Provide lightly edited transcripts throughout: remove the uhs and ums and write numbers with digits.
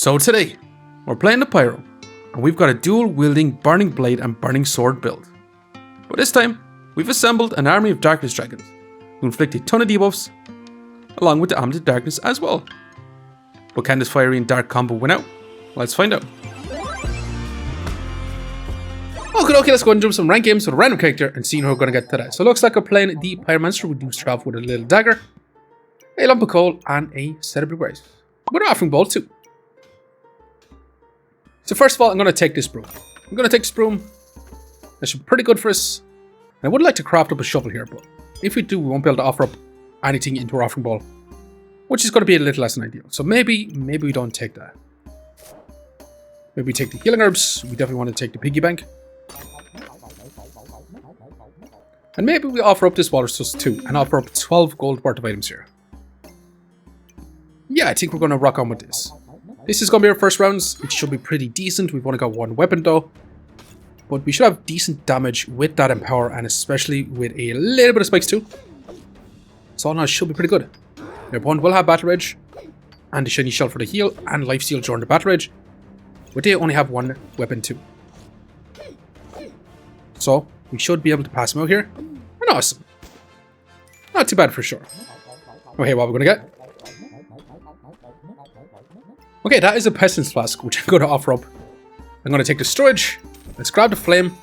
So today, we're playing the Pyro, and we've got a dual wielding Burning Blade and Burning Sword build. But this time, we've assembled an army of Darkness Dragons, who inflict a ton of debuffs, along with the Amulet of Darkness as well. But can this fiery and dark combo win out? Let's find out. Okay, let's go and jump some rank games with a random character and see who we're going to get today. So it looks like we're playing the PYROMANCER. We do start off with a little dagger, a lump of coal, and a set of blueberries. With an offering bowl too. So first of all, I'm going to take this broom. That should be pretty good for us. I would like to craft up a shovel here, but if we do, we won't be able to offer up anything into our offering bowl, which is going to be a little less than ideal. So maybe we don't take that. Maybe we take the healing herbs. We definitely want to take the piggy bank. And maybe we offer up this water source too, and offer up 12 gold worth of items here. Yeah, I think we're going to rock on with this. This is going to be our first rounds. It should be pretty decent. We've only got one weapon though. But we should have decent damage with that empower, and especially with a little bit of spikes too. So all in all, it should be pretty good. Our opponent will have battle rage, and the shiny shell for the heal, and lifesteal during the battle rage. But they only have one weapon too. So we should be able to pass them out here. And awesome. Not too bad for sure. Okay, what are we going to get? Okay, that is a Pestilence Flask, which I'm going to offer up. I'm going to take the storage. Let's grab the flame.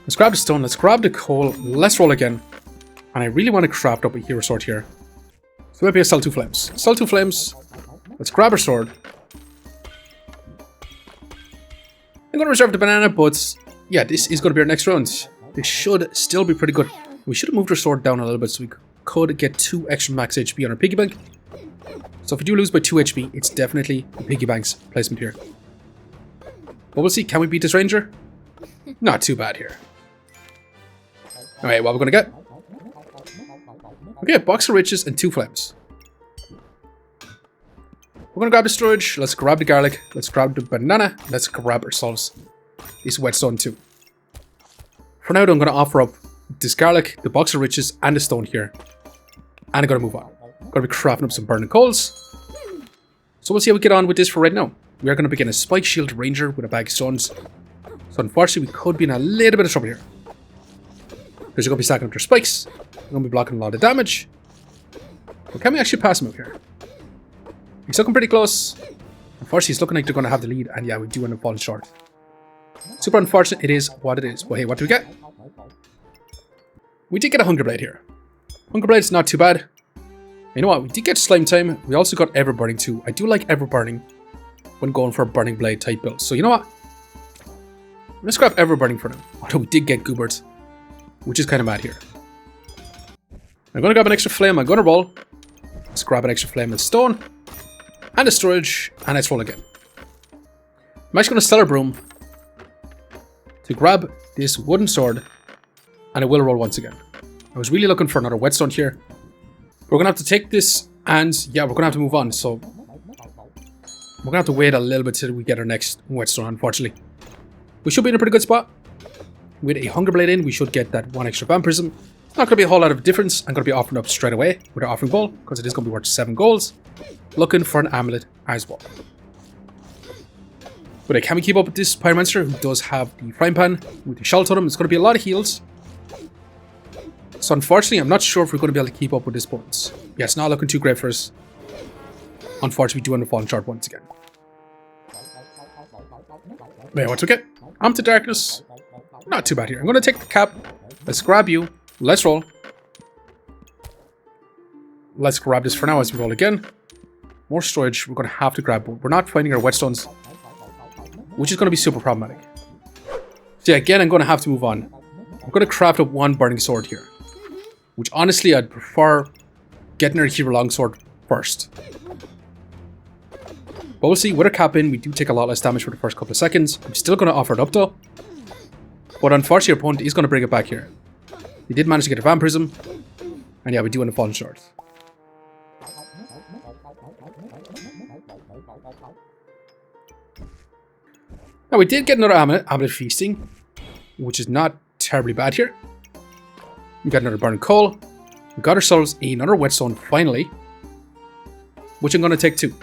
Let's grab the stone. Let's grab the coal. Let's roll again. And I really want to craft up a hero sword here. So maybe I'll sell 2 flames. Sell 2 flames. Let's grab our sword. I'm going to reserve the banana, but yeah, this is going to be our next round. This should still be pretty good. We should have moved our sword down a little bit so we could get 2 extra max HP on our piggy bank. So if we do lose by 2 HP, it's definitely the piggy bank's placement here. But we'll see. Can we beat this ranger? Not too bad here. Alright, what are we going to get? Okay, box of riches and 2 flames. We're going to grab the storage. Let's grab the garlic. Let's grab the banana. Let's grab ourselves this whetstone too. For now, I'm going to offer up this garlic, the box of riches, and the stone here. And I'm going to move on. Going to be crafting up some burning coals. So we'll see how we get on with this for right now. We are going to begin a spike shield ranger with a bag of stones. So unfortunately, we could be in a little bit of trouble here. Because you're going to be stacking up their spikes. We're going to be blocking a lot of damage. But can we actually pass him out here? He's looking pretty close. Unfortunately, he's looking like they're going to have the lead. And yeah, we do end up falling short. Super unfortunate. It is what it is. But hey, what do we get? We did get a Hunger Blade here. Hunger Blade's not too bad. You know what? We did get Slime Time. We also got Everburning too. I do like Everburning when going for a Burning Blade type build. So you know what? Let's grab Everburning for now. Although we did get Goobert, which is kind of mad here. I'm going to grab an extra flame. I'm going to roll. Let's grab an extra flame and stone. And a storage. And let's roll again. I'm actually going to sell our broom to grab this wooden sword. And I will roll once again. I was really looking for another whetstone here. We're going to have to take this, and yeah, we're going to have to move on. So we're going to have to wait a little bit till we get our next whetstone, unfortunately. We should be in a pretty good spot. With a Hunger Blade in, we should get that 1 extra vampirism. It's not going to be a whole lot of difference. I'm going to be offering up straight away with our offering bowl, because it is going to be worth 7 golds. Looking for an amulet as well. But can we keep up with this Pyromancer, who does have the frying pan with the shell totem? It's going to be a lot of heals. So unfortunately, I'm not sure if we're going to be able to keep up with this points. Yeah, it's not looking too great for us. Unfortunately, we do end up falling short once again. Wait, what to get? Amulet of Darkness. Not too bad here. I'm going to take the cap. Let's grab you. Let's roll. Let's grab this for now as we roll again. More storage. We're going to have to grab, but we're not finding our whetstones, which is going to be super problematic. So yeah, again, I'm going to have to move on. I'm going to craft up 1 burning sword here. Which honestly, I'd prefer getting our hero longsword first. But we'll see. With our cap in, we do take a lot less damage for the first couple of seconds. I'm still going to offer it up though. But unfortunately, our opponent is going to bring it back here. He did manage to get a vampirism. And yeah, we do end up falling short. Now, we did get another amulet feasting, which is not terribly bad here. We got another burning coal. We got ourselves another whetstone finally, which I'm going to take too.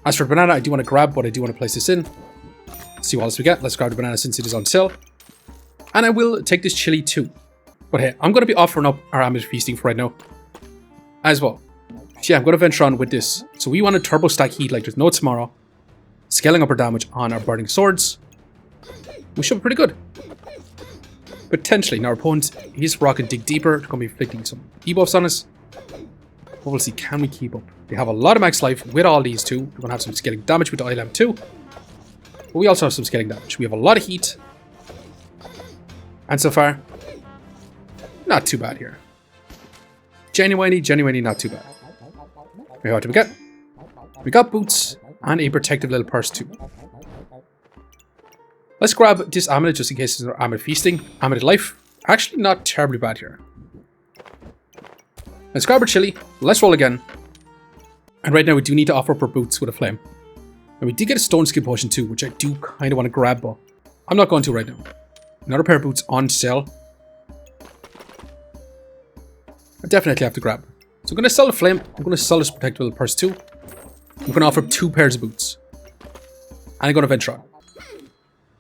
As for the banana, I do want to grab, but I do want to place this in. See what else we get. Let's grab the banana since it is on sale. And I will take this chili too. But hey, I'm going to be offering up our amulet feasting for right now as well. So yeah, I'm going to venture on with this. So we want to turbo stack heat like there's no tomorrow. Scaling up our damage on our burning swords. We should be pretty good. Potentially. Now our opponent is rocking dig deeper. They're going to be inflicting some debuffs on us. But we'll see, can we keep up? They have a lot of max life with all these two. We're going to have some scaling damage with the ILM too. But we also have some scaling damage. We have a lot of heat. And so far, not too bad here. Genuinely not too bad. Okay, what do we get? We got boots and a protective little purse too. Let's grab this amulet just in case there's amulet feasting. Amulet life. Actually not terribly bad here. Let's grab our chili. Let's roll again. And right now we do need to offer up our boots with a flame. And we did get a stone skin potion too, which I do kind of want to grab, but I'm not going to right now. Another pair of boots on sale. I definitely have to grab. So I'm going to sell the flame. I'm going to sell this protective little purse too. I'm going to offer up 2 pairs of boots. And I'm going to venture on.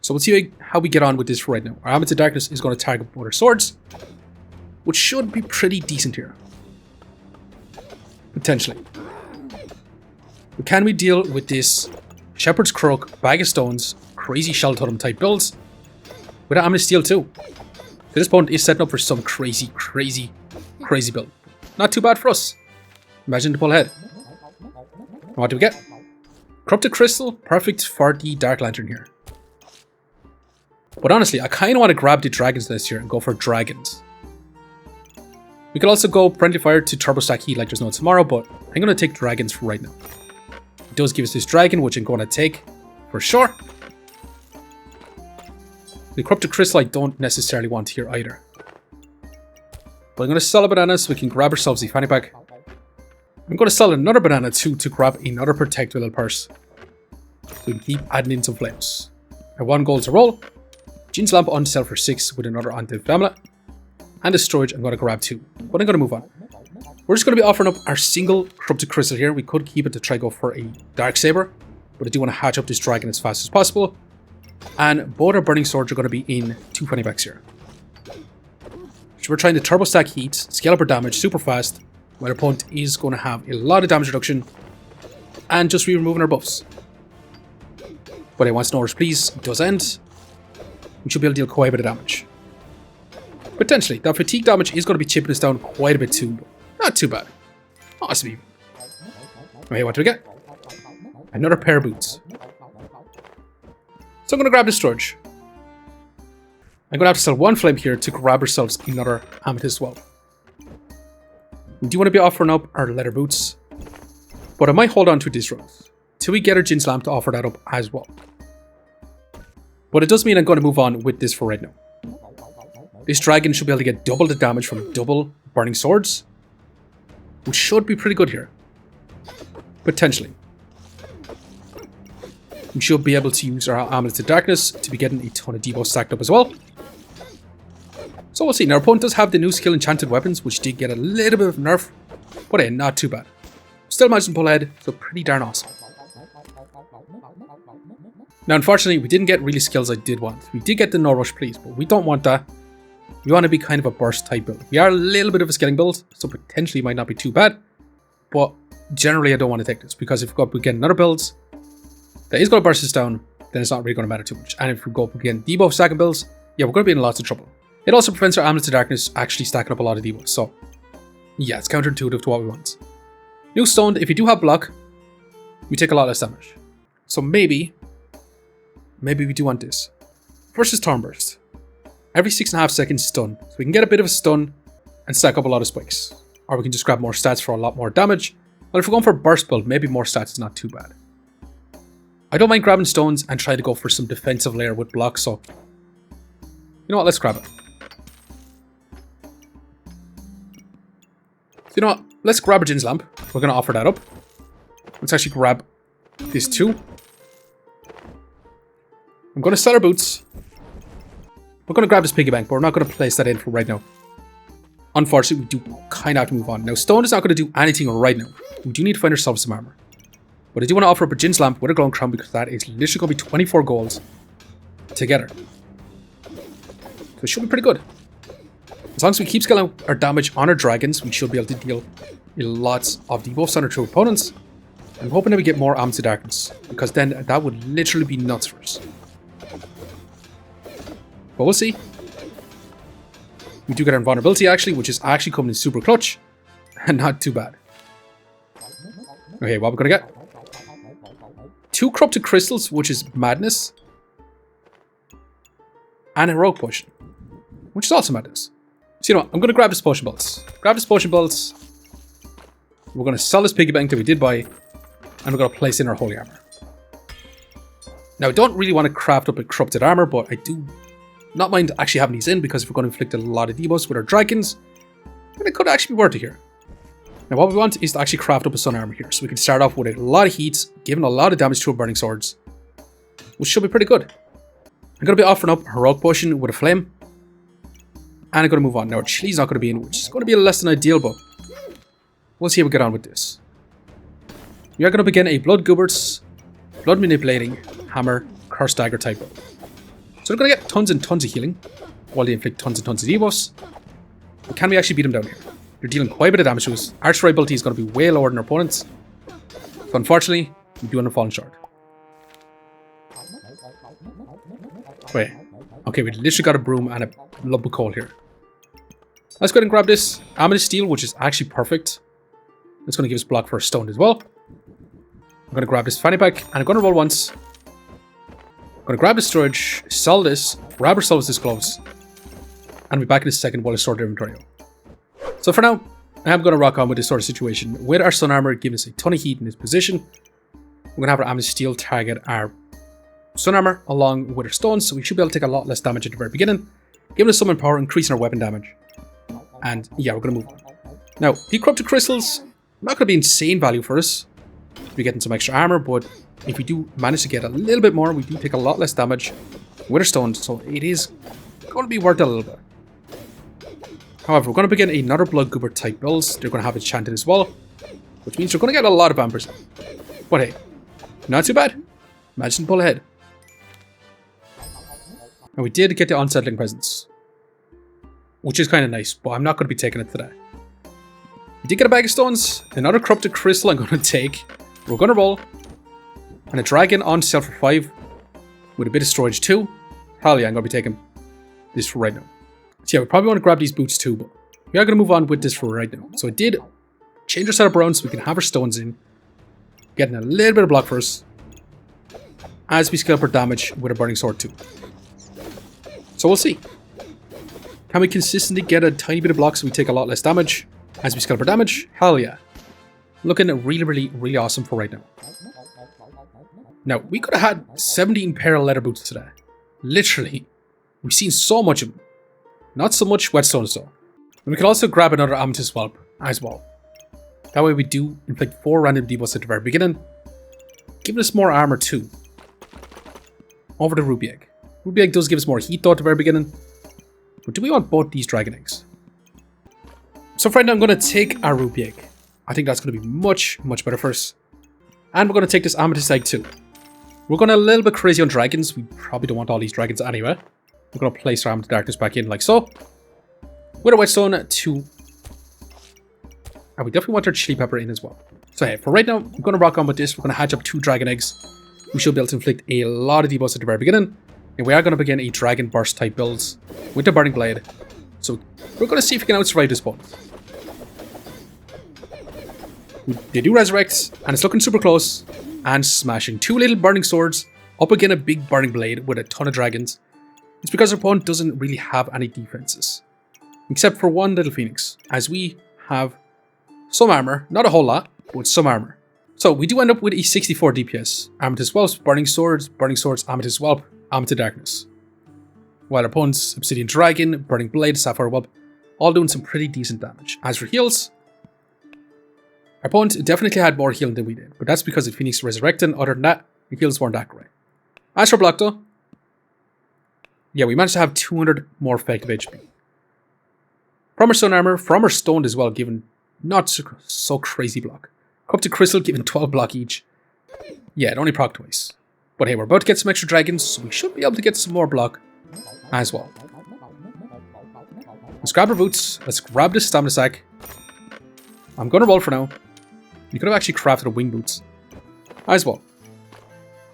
So we'll see how we get on with this for right now. Our Amulet of Darkness is going to target both our swords, which should be pretty decent here. Potentially. But can we deal with this Shepherd's Croak, Bag of Stones, crazy Shell Totem type builds with an Amulet Steel too? So this opponent is setting up for some crazy build. Not too bad for us. Imagine to pull ahead. What do we get? Corrupted Crystal, perfect for the Dark Lantern here. But honestly, I kind of want to grab the Dragons Nest here and go for Dragons. We could also go Friendly Fire to Turbo Stack Heat like there's no tomorrow, but I'm going to take Dragons for right now. It does give us this Dragon, which I'm going to take for sure. The Corrupted Crystal I don't necessarily want here either. But I'm going to sell a banana so we can grab ourselves the fanny pack. I'm going to sell another banana too to grab another protective little purse. So we can keep adding in some flames. I have 1 gold to roll. Jin's Lamp on sale for 6 with another Anti Amulet. And the storage I'm going to grab too. But I'm going to move on. We're just going to be offering up our single Corrupted Crystal here. We could keep it to try go for a Dark Saber. But I do want to hatch up this dragon as fast as possible. And both our Burning Swords are going to be in 2 fanny packs here. So we're trying to turbo stack heat, scale up our damage super fast. My opponent is going to have a lot of damage reduction. And just removing our buffs. But I want Snorers, please. It does end. We should be able to deal quite a bit of damage. Potentially. That fatigue damage is going to be chipping us down quite a bit too. Not too bad. Awesome. Okay, what do we get? Another pair of boots. So I'm going to grab the storage. I'm going to have to sell 1 flame here to grab ourselves another Amethyst Whelp. We do want to be offering up our leather boots. But I might hold on to this rose till we get our Jin's Lamp to offer that up as well. But it does mean I'm going to move on with this for right now. This dragon should be able to get double the damage from double burning swords, which should be pretty good here. Potentially. We should be able to use our Amulet of Darkness to be getting a ton of debuffs stacked up as well. So we'll see. Now our opponent does have the new skill Enchanted Weapons, which did get a little bit of nerf, but hey, not too bad. Still managed to pull ahead, so pretty darn awesome. Now unfortunately, we didn't get really skills I did want. We did get the No Rush Please, but we don't want that. We want to be kind of a burst type build. We are a little bit of a scaling build, so potentially might not be too bad. But generally I don't want to take this, because if we get another build that is going to burst us down, then it's not really going to matter too much. And if we go up again debuff stacking builds, yeah, we're going to be in lots of trouble. It also prevents our Amulet of Darkness actually stacking up a lot of debuffs, so yeah, it's counterintuitive to what we want. New Stoned, if you do have block, we take a lot less damage. So maybe we do want this. First is Storm Burst. Every 6.5 seconds stun, so we can get a bit of a stun and stack up a lot of spikes. Or we can just grab more stats for a lot more damage. But if we're going for a burst build, maybe more stats is not too bad. I don't mind grabbing stones and try to go for some defensive layer with blocks, so you know what, let's grab it. So you know what, let's grab a Jin's Lamp. We're going to offer that up. Let's actually grab this too. I'm going to sell our boots. We're going to grab this piggy bank, but we're not going to place that in for right now. Unfortunately, we do kind of have to move on. Now, stone is not going to do anything right now. We do need to find ourselves some armor. But I do want to offer up a Jin's Lamp with a Glowing Crown because that is literally going to be 24 golds together. So it should be pretty good. As long as we keep scaling our damage on our dragons, we should be able to deal lots of debuffs on our true opponents. I'm hoping that we get more Amulet of Darkness, because then that would literally be nuts for us. But we'll see. We do get our invulnerability actually, which is actually coming in super clutch. And not too bad. Okay, what we're gonna get? 2 Corrupted Crystals, which is madness. And a Heroic Potion, which is also madness. So you know what, I'm gonna grab this Potion Bolts. Grab this Potion Bolts. We're gonna sell this Piggy Bank that we did buy. And we're gonna place in our Holy Armor. Now I don't really want to craft up a Corrupted Armor, but I do not mind actually having these in, because if we're going to inflict a lot of debuffs with our dragons, then it could actually be worth it here. Now what we want is to actually craft up a Sun Armor here, so we can start off with a lot of heats, giving a lot of damage to our Burning Swords, which should be pretty good. I'm going to be offering up a Heroic Potion with a Flame, and I'm going to move on. Now our Chili's not going to be in, which is going to be less than ideal, but we'll see how we get on with this. We are going to begin a Blood Goobers, Blood Manipulating, Hammer, Curse Dagger type build. So we're going to get tons and tons of healing, while they inflict tons and tons of debuffs. But can we actually beat them down here? They're dealing quite a bit of damage to us. Archer ability is going to be way lower than our opponents. So unfortunately, we do end up falling short. Wait. Okay, we literally got a broom and a lump of coal here. Let's go ahead and grab this Amethyst Steel, which is actually perfect. It's going to give us block for a stone as well. I'm going to grab this fanny pack, and I'm going to roll once. I'm going to grab the storage, sell this, grab ourselves this gloves, and be back in a second while I sort the inventory out. So for now, I am going to rock on with this sort of situation. With our Sun Armor giving us a ton of heat in this position, we're going to have our Amethyst Steel target our Sun Armor along with our stones, so we should be able to take a lot less damage at the very beginning, giving us some power, increasing our weapon damage. And yeah, we're going to move on. Now, the Corrupted Crystals, not going to be insane value for us. We're getting some extra armor, but if we do manage to get a little bit more, we do take a lot less damage with our stones, so it is going to be worth it a little bit. However, we're going to begin another Blood Goober type builds. They're going to have enchanted as well, which means we're going to get a lot of vampires. But hey, not too bad. Imagine pull ahead. And we did get the Unsettling Presence, which is kind of nice, but I'm not going to be taking it today. We did get a bag of stones, another Corrupted Crystal I'm going to take. We're going to roll, and a dragon on sale for 5 with a bit of storage too. Hell yeah, I'm going to be taking this for right now. So yeah, we probably want to grab these boots too, but we are going to move on with this for right now. So I did change our setup around so we can have our stones in, getting a little bit of block first, as we scale up our damage with a Burning Sword too. So we'll see. Can we consistently get a tiny bit of block so we take a lot less damage as we scale up our damage? Hell yeah. Looking really awesome for right now. Now, we could have had 17 pair of leather boots today. Literally. We've seen so much of them. Not so much whetstones though. And we can also grab another Amethyst Whelp as well. That way we do inflict 4 random debuffs at the very beginning, giving us more armor too. Over the Ruby Egg. Ruby Egg does give us more heat though at the very beginning. But do we want both these Dragon Eggs? So for right now I'm going to take our Ruby Egg. I think that's going to be much better for us. And we're going to take this Amethyst Egg too. We're going a little bit crazy on dragons. We probably don't want all these dragons anyway. We're going to place our Amulet of Darkness back in like so. With a whetstone to... And we definitely want our chili pepper in as well. So hey, for right now, I'm going to rock on with this. We're going to hatch up 2 dragon eggs. We should be able to inflict a lot of debuffs at the very beginning. And we are going to begin a Dragon Burst type builds with the Burning Blade. So we're going to see if we can outsurvive this one. They do resurrect, and it's looking super close. And smashing 2 little Burning Swords up again a big Burning Blade with a ton of dragons. It's because our opponent doesn't really have any defenses. Except for 1 little Phoenix, as we have some armor, not a whole lot, but some armor. So we do end up with a 64 DPS. Amethyst Whelps, Burning Swords, Amethyst Whelp, Amethyst Darkness. While our opponent's Obsidian Dragon, Burning Blade, Sapphire Whelp, all doing some pretty decent damage. As for heals, our opponent definitely had more healing than we did, but that's because of Phoenix resurrecting. Other than that, the heals weren't that great. As for block though, yeah, we managed to have 200 more effective HP. From our Sun Armor, from our Stone as well, given not so crazy block. Corrupted Crystal given 12 block each. Yeah, it only proc twice. But hey, we're about to get some extra dragons, so we should be able to get some more block as well. Let's grab our boots. Let's grab this stamina sack. I'm going to roll for now. You could have actually crafted a wing boots as well.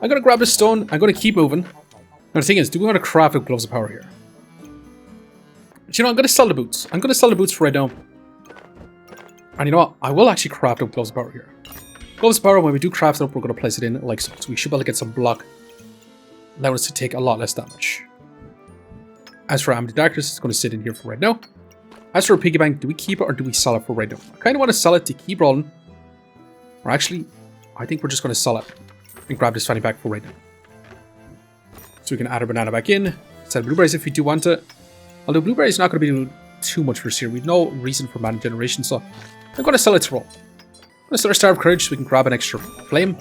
I'm going to grab this stone. I'm going to keep moving. Now the thing is, do we want to craft up gloves of power here? But you know, I'm going to sell the boots. I'm going to sell the boots for right now. And you know what? I will actually craft up gloves of power here. Gloves of power, when we do craft it up, we're going to place it in like so. So we should be able to get some block. Allow us to take a lot less damage. As for Amulet of Darkness, it's going to sit in here for right now. As for a piggy bank, do we keep it or do we sell it for right now? I kind of want to sell it to keep rolling. Or actually, I think we're just going to sell it and grab this fanny pack for right now. So we can add our banana back in. Sell blueberries if we do want it. Although blueberries not going to be doing too much for us here. We've no reason for mana generation, so I'm going to sell it to roll. I'm going to sell our Star of Courage so we can grab an extra flame.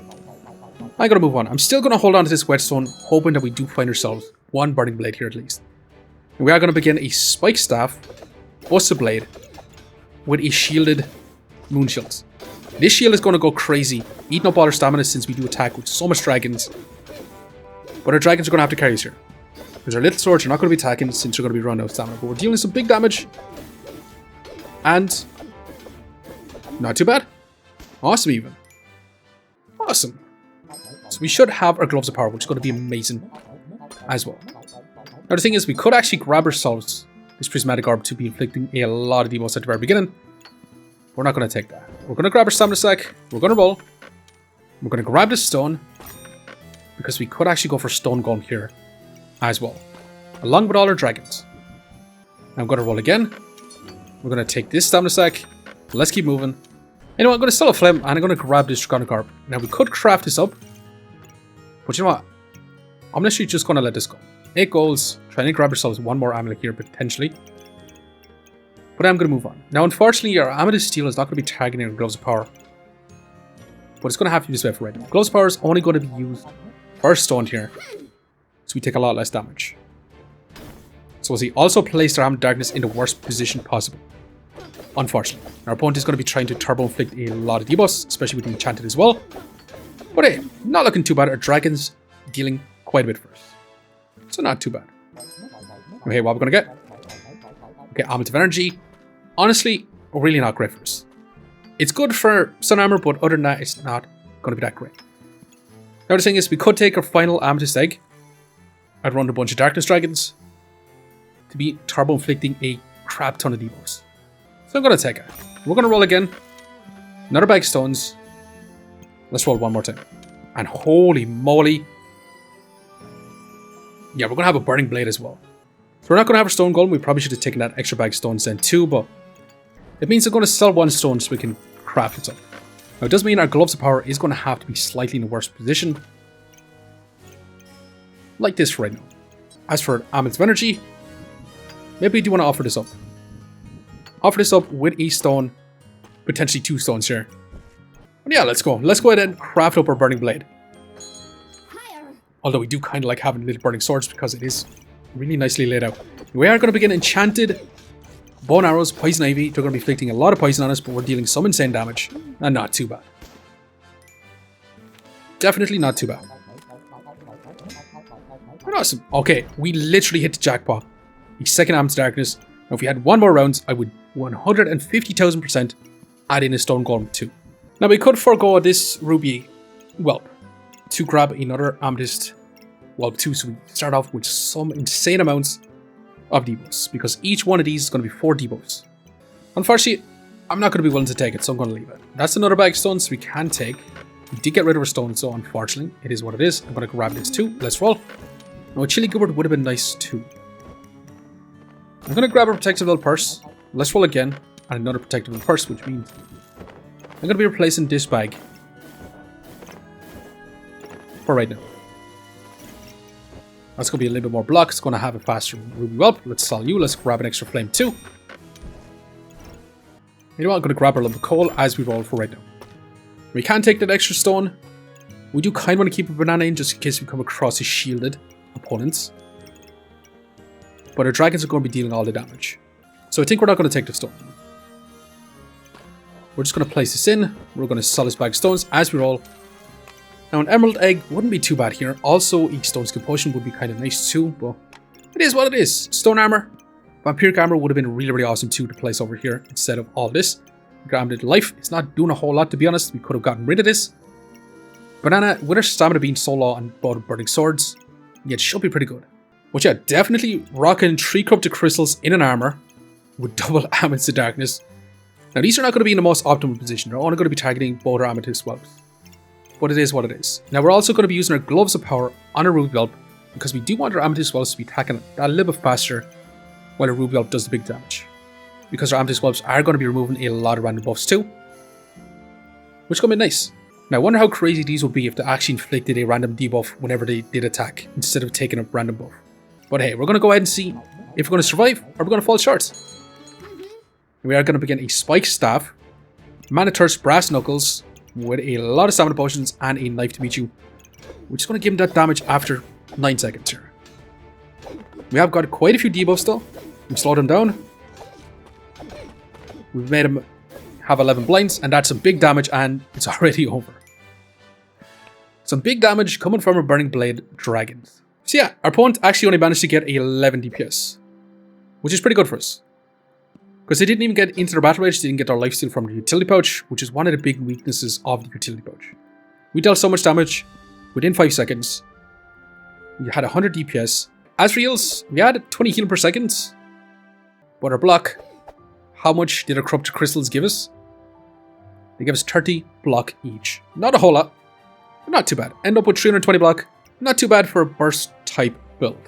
I'm going to move on. I'm still going to hold on to this whetstone, hoping that we do find ourselves one burning blade here at least. And we are going to begin a spike staff, busted blade, with a shielded moon shields. This shield is going to go crazy, eating up all our stamina since we do attack with so much dragons. But our dragons are going to have to carry us here. Because our little swords are not going to be attacking since they're going to be running out of stamina. But we're dealing some big damage. And not too bad. Awesome even. Awesome. So we should have our gloves of power, which is going to be amazing as well. Now the thing is, we could actually grab ourselves this prismatic orb to be inflicting a lot of debuffs at the very beginning. We're not going to take that. We're going to grab our stamina sack. We're going to roll. We're going to grab this stone. Because we could actually go for stone golem here as well. Along with all our dragons. I'm going to roll again. We're going to take this stamina sack. Let's keep moving. You know what? I'm going to sell a flame and I'm going to grab this dragonic orb. Now we could craft this up. But you know what? I'm literally just going to let this go. 8 goals. Trying to grab ourselves one more amulet here potentially. But I'm going to move on. Now unfortunately our amethyst steel is not going to be targeting our gloves of power. But it's going to have to be this way for right now. Gloves of power is only going to be used per stone here. So we take a lot less damage. So he also placed our Amulet of Darkness in the worst position possible. Unfortunately. Our opponent is going to be trying to turbo inflict a lot of debuffs, especially with the enchanted as well. But hey, not looking too bad. Our dragons dealing quite a bit first. So not too bad. Okay, what are we going to get? Okay, Amulet of Energy. Honestly, really not great for us. It's good for sun armor, but other than that, it's not going to be that great. Now the thing is, we could take our final Amethyst Egg. I'd run a bunch of Darkness Dragons to be turbo inflicting a crap ton of debuffs. So I'm going to take it. We're going to roll again. Another bag of stones. Let's roll one more time. And holy moly. Yeah, we're going to have a burning blade as well. So we're not going to have our stone golem. We probably should have taken that extra bag of stones then too, but it means we're going to sell one stone so we can craft it up. Now it does mean our gloves of power is going to have to be slightly in the worst position. Like this right now. As for Amulet of Energy, maybe we do want to offer this up. Offer this up with a stone, potentially 2 stones here. But yeah, let's go. Let's go ahead and craft up our burning blade. Although we do kind of like having little burning swords because it is really nicely laid out. We are going to begin enchanted bone arrows, poison ivy. They're going to be inflicting a lot of poison on us, but we're dealing some insane damage. And not too bad. Definitely not too bad. But awesome. Okay, we literally hit the jackpot. The second Amulet of Darkness. Now if we had one more rounds, I would 150,000% add in a stone golem too. Now we could forego this ruby whelp to grab another amethyst whelp too, so we start off with some insane amounts of debuffs, because each one of these is going to be 4 debuffs. Unfortunately, I'm not going to be willing to take it, so I'm going to leave it. That's another bag of stones we can take. We did get rid of our stones, so unfortunately, it is what it is. I'm going to grab this too. Let's roll. Now a chili gourd would have been nice too. I'm going to grab a protective little purse. Let's roll again. And another protective little purse, which means I'm going to be replacing this bag for right now. That's going to be a little bit more block. It's going to have a faster ruby whelp. Let's sell you. Let's grab an extra flame too. You know what? I'm going to grab our lump of coal as we roll for right now. We can take that extra stone. We do kind of want to keep a banana in just in case we come across a shielded opponents. But our dragons are going to be dealing all the damage. So I think we're not going to take the stone. We're just going to place this in. We're going to sell this bag of stones as we roll. Now an emerald egg wouldn't be too bad here. Also a stone skill potion would be kind of nice too, but it is what it is. Stone armor. Vampiric armor would have been really, really awesome too to place over here instead of all this. Grounded life. It's not doing a whole lot, to be honest. We could have gotten rid of this. Banana, with her stamina being so low on both burning swords, yeah, it should be pretty good. But yeah, definitely rocking 3 corrupted crystals in an armor with double amethyst of darkness. Now these are not going to be in the most optimal position. They're only going to be targeting both our amethyst whelps. But it is what it is. Now we're also going to be using our gloves of power on a ruby whelp because we do want our amethyst whelps to be attacking a little bit faster while a ruby whelp does the big damage. Because our amethyst whelps are going to be removing a lot of random buffs too, which is going to be nice. Now I wonder how crazy these would be if they actually inflicted a random debuff whenever they did attack instead of taking a random buff. But hey, we're going to go ahead and see if we're going to survive or we're going to fall short. We are going to begin a spike staff, mana thirst brass knuckles with a lot of stamina potions and a knife to meet you, which is going to give him that damage after 9 seconds here. We have got quite a few debuffs though. We've slowed him down. We've made him have 11 blinds, and that's some big damage, and it's already over. Some big damage coming from our Burning Blade dragons. So yeah, our opponent actually only managed to get 11 DPS, which is pretty good for us. Because they didn't even get into their battle rage, they didn't get their lifesteal from the utility pouch, which is one of the big weaknesses of the utility pouch. We dealt so much damage within 5 seconds. We had 100 DPS. As for heals, we had 20 healing per second. But our block, how much did our corrupted crystals give us? They gave us 30 block each. Not a whole lot, but not too bad. End up with 320 block. Not too bad for a burst type build.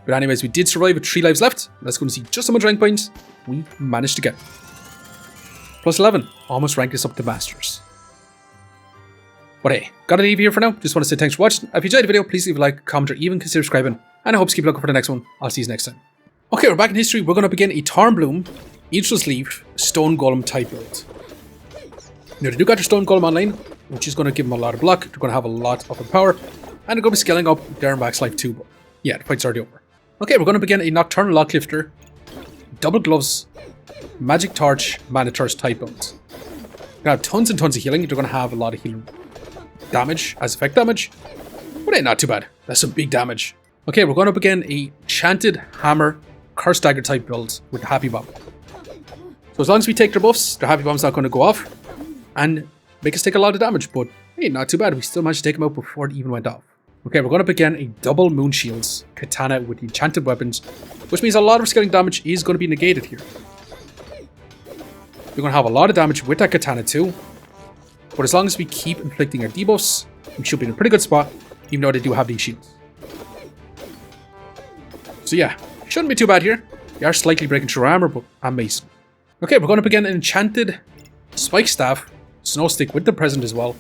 But anyways, we did survive with 3 lives left. Let's go and see just how much rank points we managed to get. Plus 11. Almost ranked us up to Masters. But hey, gotta leave you here for now. Just want to say thanks for watching. If you enjoyed the video, please leave a like, comment, or even consider subscribing. And I hope to keep looking for the next one. I'll see you next time. Okay, we're back in history. We're going to begin a Thorn Bloom, Aegeless Leaf, Stone Golem type build. Now, they do got their Stone Golem online, which is going to give them a lot of block. They're going to have a lot of power. And they're going to be scaling up their max life too. But yeah, the fight's already over. Okay, we're going to begin a Nocturnal Locklifter, Double Gloves, Magic Torch, Mana Thirst type builds. They're going to have tons and tons of healing. They're going to have a lot of healing damage as effect damage. But hey, not too bad. That's some big damage. Okay, we're going to begin a Chanted Hammer, Curse Dagger type build with the Happy Bomb. So as long as we take their buffs, the Happy Bomb's not going to go off and make us take a lot of damage. But hey, not too bad. We still managed to take them out before it even went off. Okay, we're going to begin a double Moon Shields Katana with the enchanted weapons, which means a lot of scaling damage is going to be negated here. We're going to have a lot of damage with that Katana too, but as long as we keep inflicting our debuffs, we should be in a pretty good spot, even though they do have these shields. So yeah, shouldn't be too bad here. They are slightly breaking through armor, but amazing. Okay, we're going to begin an enchanted Spike Staff, Snow Stick with the Present as well.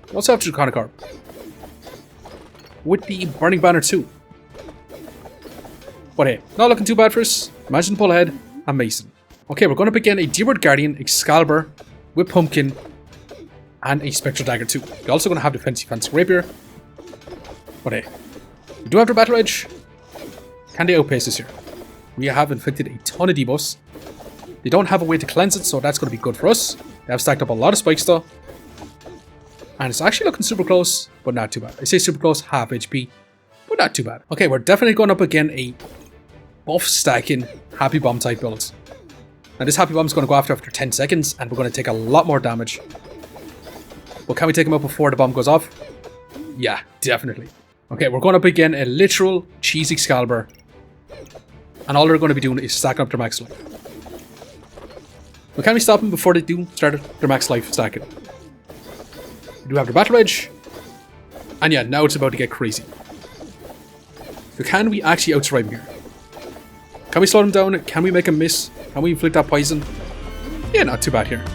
We also have the Draconic Orb with the Burning Banner too. But hey, not looking too bad for us. Imagine the pull ahead, amazing. Okay, we're going to begin a Dearwood Guardian, Excalibur with Pumpkin, and a Spectral Dagger too. We're also going to have the Fancy Rapier. But hey, we do have the Battle Rage. Can they outpace us here? We have inflicted a ton of debuffs. They don't have a way to cleanse it, so that's going to be good for us. They have stacked up a lot of spikes though. And it's actually looking super close, but not too bad. I say super close, half HP, but not too bad. Okay, we're definitely going up again a buff stacking Happy Bomb type build. Now this Happy Bomb is going to go after 10 seconds, and we're going to take a lot more damage. But can we take him out before the bomb goes off? Yeah, definitely. Okay, we're going up again a literal Cheese Excalibur. And all they're going to be doing is stacking up their max life. But can we stop them before they do start their max life stacking? We do have the Battle Rage. And yeah, now it's about to get crazy. So can we actually outsurvive him here? Can we slow him down? Can we make him miss? Can we inflict that poison? Yeah, not too bad here.